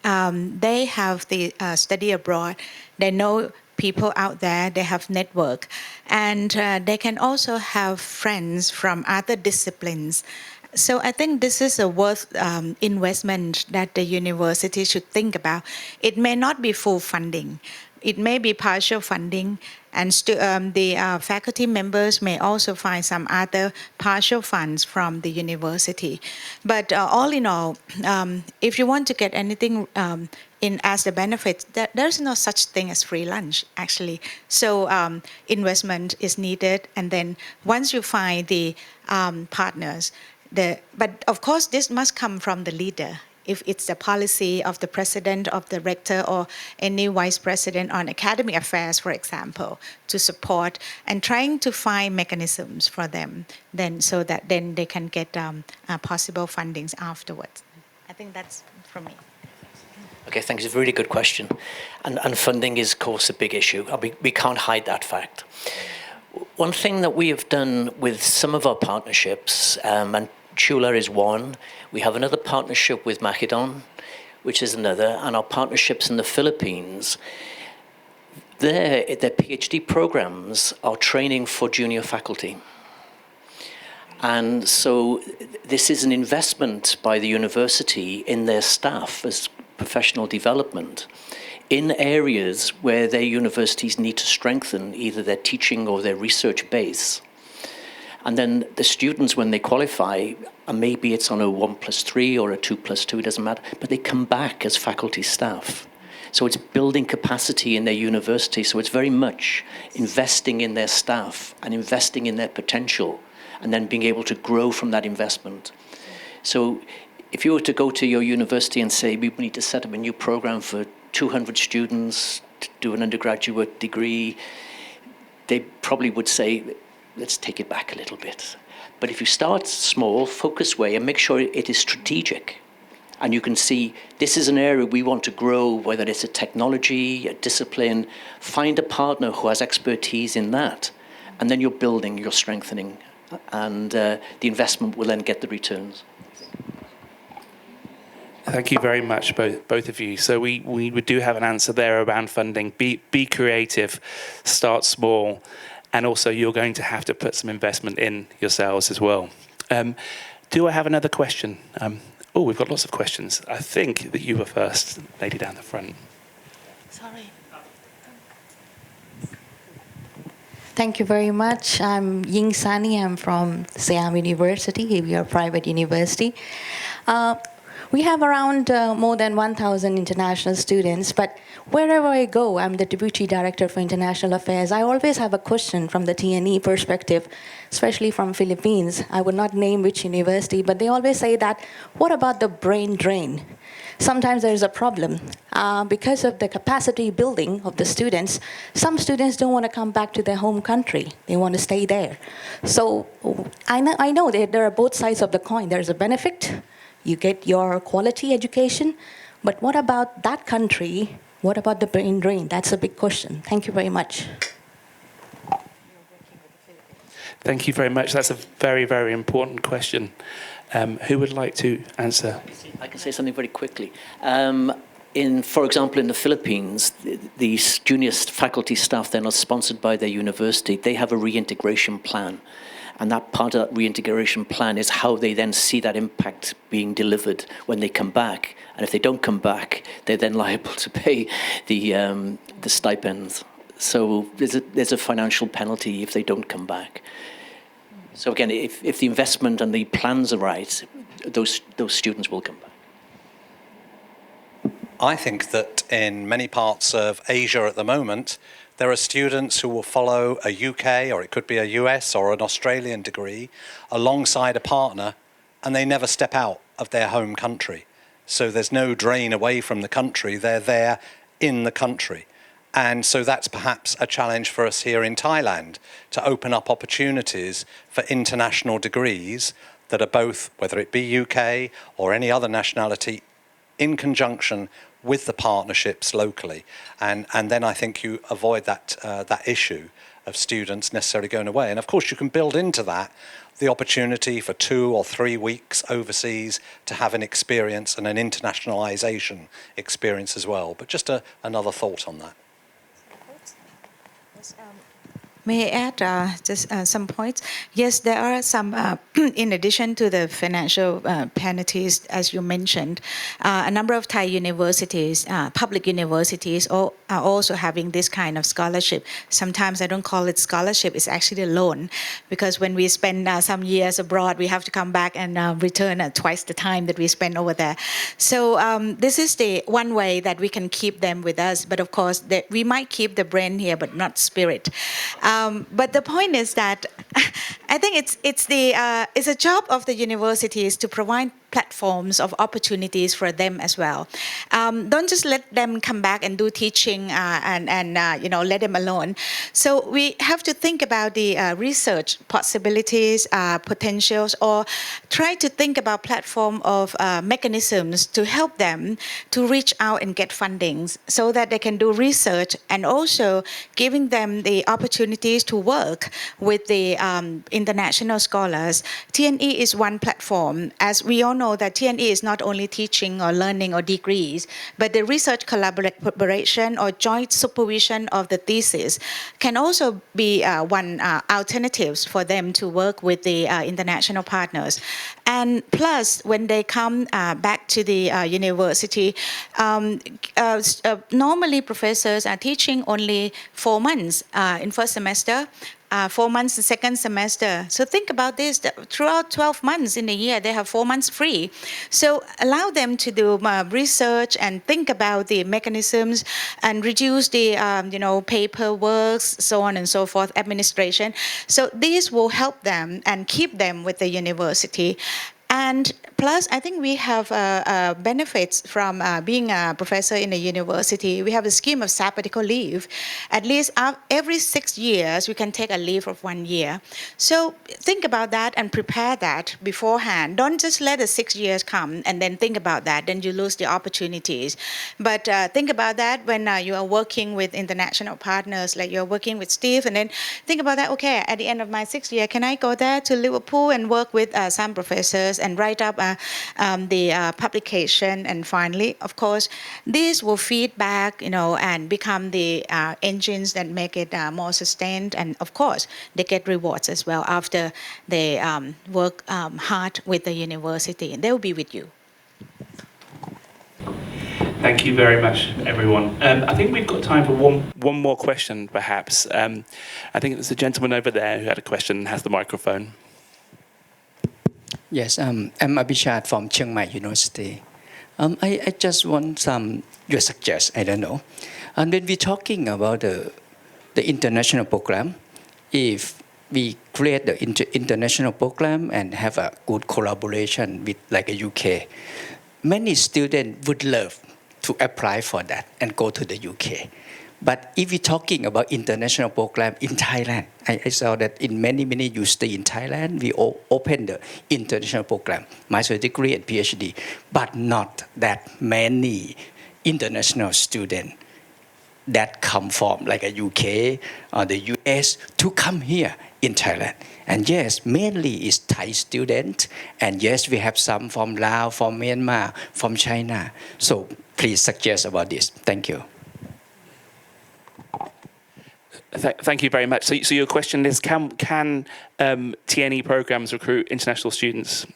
they have the study abroad, they know people out there, they have network, and they can also have friends from other disciplines. So I think this is a worth investment that the university should think about. It may not be full funding. It may be partial funding, and the faculty members may also find some other partial funds from the university. But all in all, if you want to get anything in as the benefits, there's no such thing as free lunch, actually. So investment is needed, and then once you find the partners, but of course this must come from the leader. If it's the policy of the president, of the rector, or any vice president on academic affairs, for example, to support and trying to find mechanisms for them, then so that then they can get possible fundings afterwards. I think that's from me. Okay, thanks. It's a really good question. And funding is, of course, a big issue. We can't hide that fact. One thing that we have done with some of our partnerships, and Chula is one. We have another partnership with Macedon, which is another, and our partnerships in the Philippines. their PhD programs are training for junior faculty. And so this is an investment by the university in their staff as professional development in areas where their universities need to strengthen either their teaching or their research base. And then the students, when they qualify, and maybe it's on a 1+3 or a 2+2, it doesn't matter, but they come back as faculty staff. So it's building capacity in their university. So it's very much investing in their staff and investing in their potential and then being able to grow from that investment. So if you were to go to your university and say, we need to set up a new program for 200 students to do an undergraduate degree, they probably would say, let's take it back a little bit. But if you start small, focused way, and make sure it is strategic, and you can see this is an area we want to grow, whether it's a technology, a discipline, find a partner who has expertise in that, and then you're building, you're strengthening, and the investment will then get the returns. Thank you very much, both of you. So we do have an answer there around funding. Be creative, start small, and also you're going to have to put some investment in yourselves as well. Do I have another question? Oh, we've got lots of questions. I think that you were first, lady down the front. Sorry. Thank you very much. I'm Ying Sani. I'm from Siam University. We are a private university. We have around more than 1,000 international students, but wherever I go, I'm the Deputy Director for International Affairs. I always have a question from the TNE perspective, especially from Philippines. I would not name which university, but they always say that, what about the brain drain? Sometimes there's a problem. Because of the capacity building of the students, some students don't want to come back to their home country. They want to stay there. So I know that there are both sides of the coin. There's a benefit. You get your quality education, but what about that country? What about the brain drain? That's a big question. Thank you very much. Thank you very much. That's a very, very important question. Who would like to answer? I can say something very quickly. For example, in the Philippines, the junior faculty staff, they're not sponsored by their university. They have a reintegration plan. And that part of that reintegration plan is how they then see that impact being delivered when they come back. And if they don't come back, they're then liable to pay the stipends. So there's a financial penalty if they don't come back. So again, if the investment and the plans are right, those students will come back. I think that in many parts of Asia at the moment, there are students who will follow a UK, or it could be a US or an Australian degree, alongside a partner, and they never step out of their home country. So there's no drain away from the country, they're there in the country. And so that's perhaps a challenge for us here in Thailand, to open up opportunities for international degrees that are both, whether it be UK or any other nationality, in conjunction with the partnerships locally. And then I think you avoid that issue of students necessarily going away. And of course you can build into that the opportunity for 2 or 3 weeks overseas to have an experience and an internationalization experience as well. But just another thought on that. May I add just some points? Yes, there are some, in addition to the financial penalties, as you mentioned, a number of Thai universities, public universities, are also having this kind of scholarship. Sometimes I don't call it scholarship, it's actually a loan, because when we spend some years abroad, we have to come back and return at twice the time that we spend over there. So this is the one way that we can keep them with us, but of course, we might keep the brain here, but not spirit. But the point is that I think it's a job of the universities to provide platforms of opportunities for them as well. Don't just let them come back and do teaching and let them alone. So we have to think about the research possibilities, potentials, or try to think about platform of mechanisms to help them to reach out and get fundings so that they can do research, and also giving them the opportunities to work with the international scholars. TNE is one platform. As we all know, know that TNE is not only teaching or learning or degrees, but the research collaboration or joint supervision of the thesis can also be one alternatives for them to work with the international partners. And plus, when they come back to the university, normally professors are teaching only 4 months in first semester, 4 months the second semester. So think about this, throughout 12 months in a year, they have 4 months free. So allow them to do research and think about the mechanisms and reduce the paperwork, so on and so forth, administration. So these will help them and keep them with the university. And plus, I think we have benefits from being a professor in a university. We have a scheme of sabbatical leave. At least every 6 years, we can take a leave of 1 year. So think about that and prepare that beforehand. Don't just let the 6 years come and then think about that. Then you lose the opportunities. But think about that when you are working with international partners, like you're working with Steve, and then think about that, okay, at the end of my 6th year, can I go there to Liverpool and work with some professors and write up the publication? And finally, of course, these will feed back, and become the engines that make it more sustained. And of course, they get rewards as well after they work hard with the university, and they'll be with you. Thank you very much, everyone. I think we've got time for one more question, perhaps. I think it's the gentleman over there who had a question and has the microphone. Yes, I'm Abhishad from Chiang Mai University. I just want your suggestion, I don't know. And when we're talking about the international program, if we create the international program and have a good collaboration with like a UK, many students would love to apply for that and go to the UK. But if we're talking about international program in Thailand, I saw that in many you stay in Thailand, we open the international program, master's degree and PhD, but not that many international students that come from like a UK or the US to come here in Thailand. And yes, mainly it's Thai students, and yes, we have some from Laos, from Myanmar, from China. So please suggest about this. Thank you. Thank you very much. So your question is, can TNE programs recruit international students?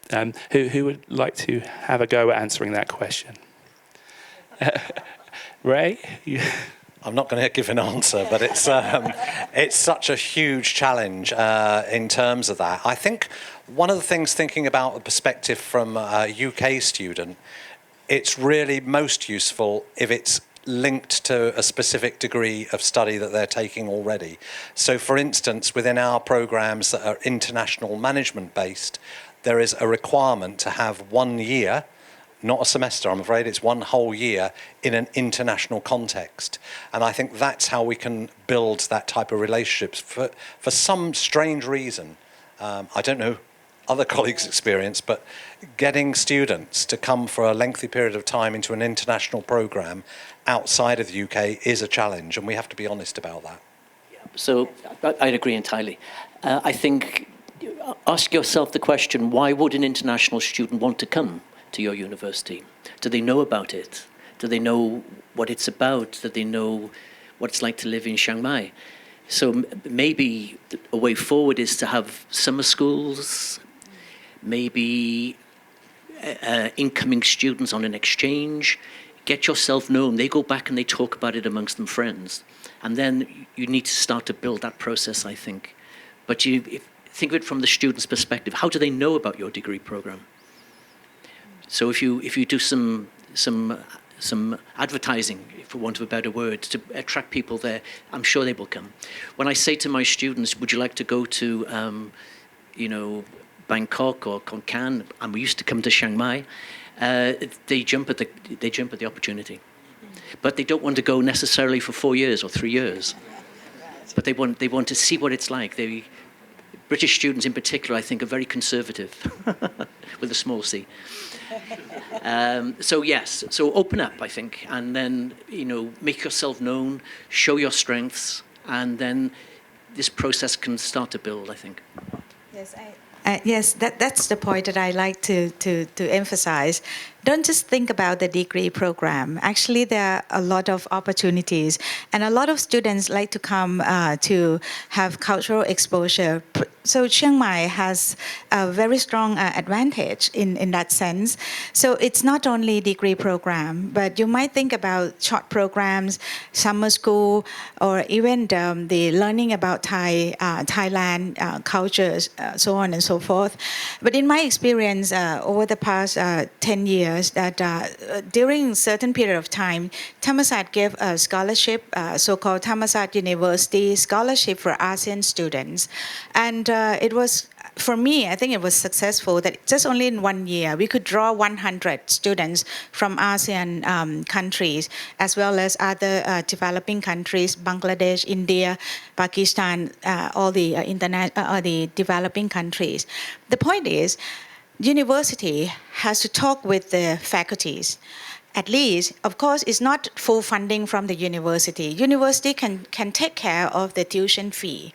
Who would like to have a go at answering that question? Ray? I'm not going to give an answer, but it's such a huge challenge in terms of that. I think one of the things, thinking about the perspective from a UK student, it's really most useful if it's linked to a specific degree of study that they're taking already. So for instance, within our programs that are international management based, there is a requirement to have 1 year, not a semester, I'm afraid, it's 1 whole year in an international context. And I think that's how we can build that type of relationships. For some strange reason, I don't know other colleagues' experience, but getting students to come for a lengthy period of time into an international program outside of the UK is a challenge, and we have to be honest about that. So I'd agree entirely. I think, ask yourself the question, why would an international student want to come to your university? Do they know about it? Do they know what it's about? Do they know what it's like to live in Chiang Mai? So maybe a way forward is to have summer schools, maybe incoming students on an exchange. Get yourself known. They go back and they talk about it amongst them friends. And then you need to start to build that process, I think. But think of it from the student's perspective. How do they know about your degree program? So if you do some advertising, for want of a better word, to attract people there, I'm sure they will come. When I say to my students, would you like to go to, Bangkok or Khon Kaen, and we used to come to Chiang Mai, they jump at the opportunity. But they don't want to go necessarily for 4 years or 3 years. But they want to see what it's like. British students in particular, I think, are very conservative, with a small c. So yes, so open up, I think, and then make yourself known, show your strengths, and then this process can start to build, I think. Yes, Yes, that's the point that I like to emphasize. Don't just think about the degree program. Actually, there are a lot of opportunities, and a lot of students like to come to have cultural exposure. So Chiang Mai has a very strong advantage in that sense. So it's not only degree program, but you might think about short programs, summer school, or even the learning about Thailand cultures, so on and so forth. But in my experience over the past 10 years, that during certain period of time, Thammasat gave a scholarship, so-called Thammasat University Scholarship for ASEAN students. And it was, for me, I think it was successful that just only in 1 year, we could draw 100 students from ASEAN countries, as well as other developing countries, Bangladesh, India, Pakistan, all the, the developing countries. The point is, university has to talk with the faculties. At least, of course, it's not full funding from the university. University can take care of the tuition fee.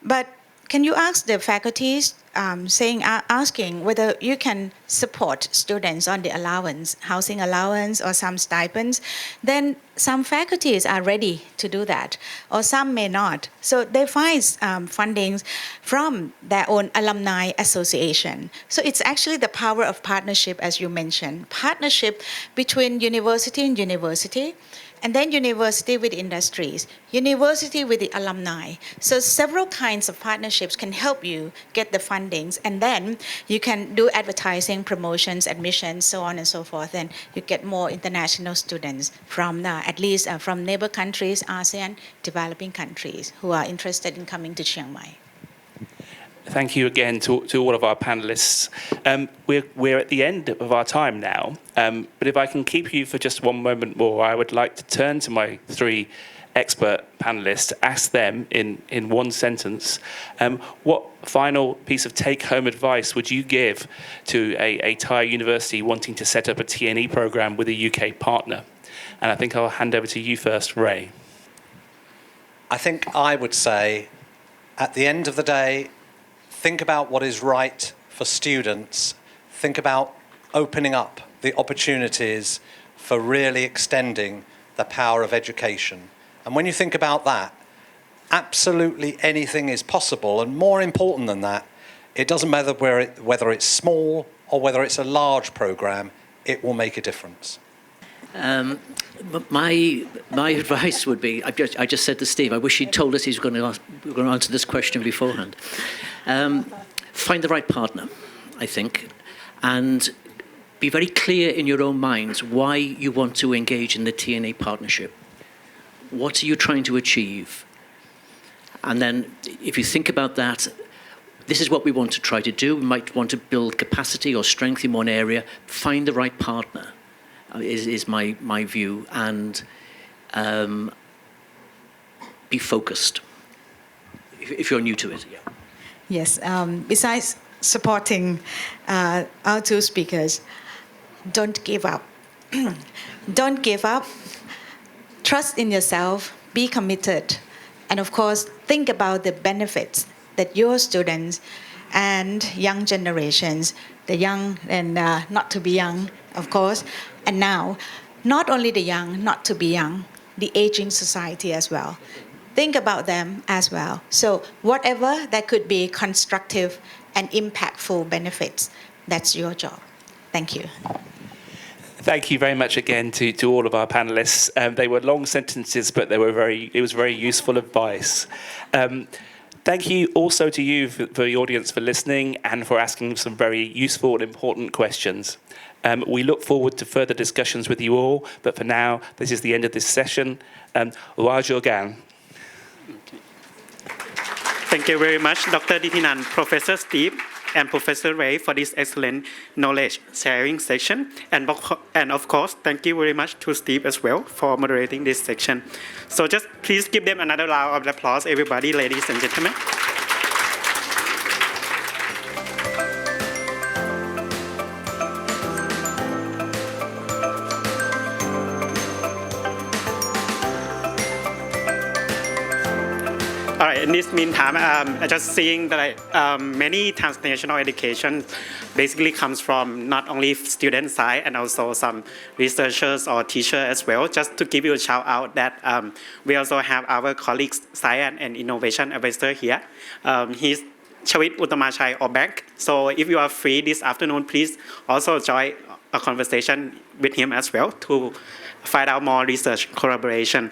But can you ask the faculties, asking whether you can support students on the allowance, housing allowance or some stipends? Then some faculties are ready to do that, or some may not. So they find fundings from their own alumni association. So it's actually the power of partnership, as you mentioned, partnership between university and university, and then university with industries, university with the alumni. So several kinds of partnerships can help you get the fundings, and then you can do advertising, promotions, admissions, so on and so forth, and you get more international students from at least from neighbor countries, ASEAN, developing countries who are interested in coming to Chiang Mai. Thank you again to all of our panelists. We're at the end of our time now, but if I can keep you for just one moment more, I would like to turn to my three expert panelists, ask them in one sentence, what final piece of take-home advice would you give to a Thai university wanting to set up a T&E program with a UK partner? And I think I'll hand over to you first, Ray. I think I would say, at the end of the day, think about what is right for students. Think about opening up the opportunities for really extending the power of education. And when you think about that, absolutely anything is possible. And more important than that, it doesn't matter whether it's small or whether it's a large program, it will make a difference. My advice would be, I just said to Steve, I wish he'd told us he was going to answer this question beforehand. Find the right partner, I think, and be very clear in your own minds why you want to engage in the T&E partnership. What are you trying to achieve? And then if you think about that, this is what we want to try to do. We might want to build capacity or strength in one area. Find the right partner. Is my view, and be focused if you're new to it. Yeah. Yes, besides supporting our two speakers, don't give up. Don't give up. Trust in yourself, be committed, and of course, think about the benefits that your students and young generations, the young and not to be young, of course, and now, not only the young, not to be young, the aging society as well. Think about them as well. So whatever that could be constructive and impactful benefits, that's your job. Thank you. Thank you very much again to all of our panelists. They were long sentences, but it was very useful advice. Thank you also to you, for the audience, for listening and for asking some very useful and important questions. We look forward to further discussions with you all, but for now, this is the end of this session. Rajogan. Thank you very much, Dr. Ditinan, Professor Steve, and Professor Ray for this excellent knowledge sharing section. And of course, thank you very much to Steve as well for moderating this section. So just please give them another round of applause, everybody, ladies and gentlemen. All right, in this meantime, I just seeing that many transnational education basically comes from not only student side and also some researchers or teachers as well. Just to give you a shout out that we also have our colleagues, Science and Innovation Advisor here. He's Chawit Uttamachai Obek. So if you are free this afternoon, please also join a conversation with him as well to find out more research collaboration.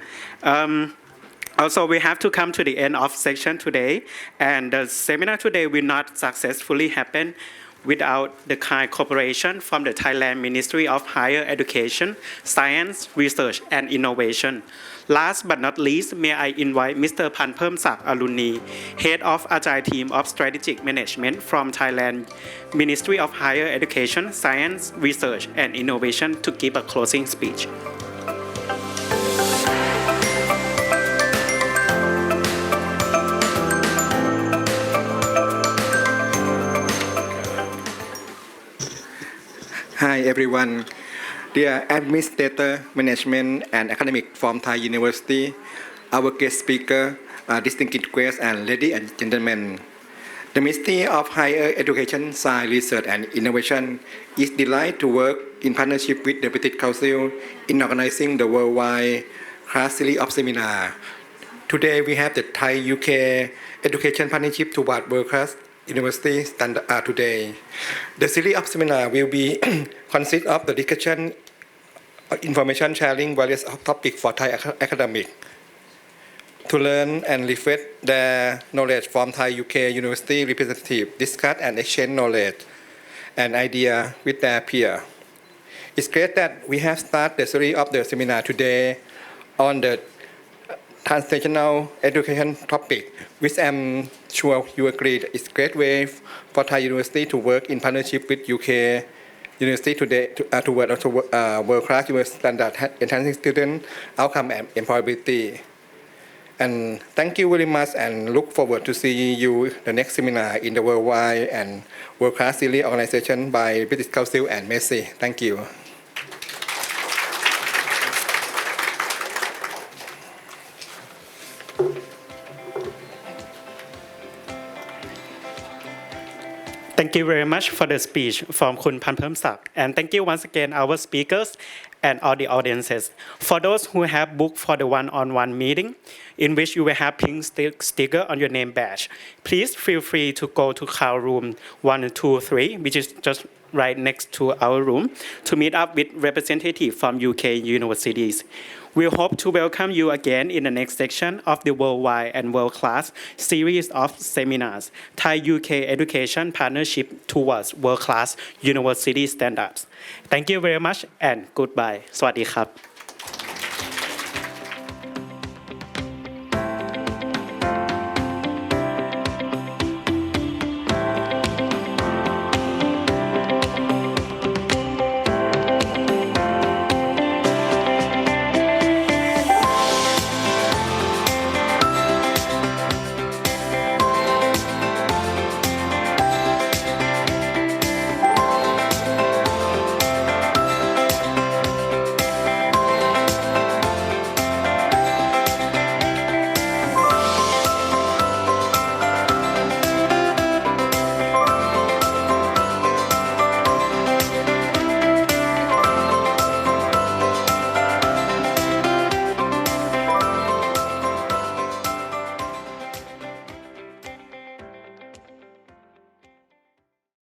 Also, we have to come to the end of section today, and the seminar today will not successfully happen without the kind cooperation from the Thailand Ministry of Higher Education, Science, Research and Innovation. Last but not least, may I invite Mr. Panpermsak Aruni, Head of Agile Team of Strategic Management from Thailand Ministry of Higher Education, Science, Research and Innovation to give a closing speech. Hi everyone, dear Administrator, Management and Academic from Thai University, our guest speaker, distinguished guests and ladies and gentlemen. The Ministry of Higher Education, Science, Research and Innovation is delighted to work in partnership with the British Council in organizing the worldwide class series of seminars. Today we have the Thai-UK Education Partnership toward world-class University standard today. The series of seminar will be consist of the discussion, information sharing various topics for Thai academic to learn and reflect their knowledge from Thai-UK University representative, discuss and exchange knowledge and idea with their peer. It's great that we have started the series of the seminar today on the transnational education topic, which I'm sure you agree is a great way for Thai University to work in partnership with UK University today toward world-class university standard, enhancing student outcome and employability. And thank you very much and look forward to see you the next seminar in the worldwide and world-class series organization by British Council and MESI. Thank you. Thank you very much for the speech from Khun Panpermsak. And thank you once again our speakers and all the audiences. For those who have booked for the one-on-one meeting, in which you will have pink sticker on your name badge, please feel free to go to call room 123, which is just right next to our room, to meet up with representatives from UK universities. We hope to welcome you again in the next section of the Worldwide and World-Class series of seminars, Thai-UK Education Partnership Towards World-Class University Standards. Thank you very much and goodbye. สวัสดีครับ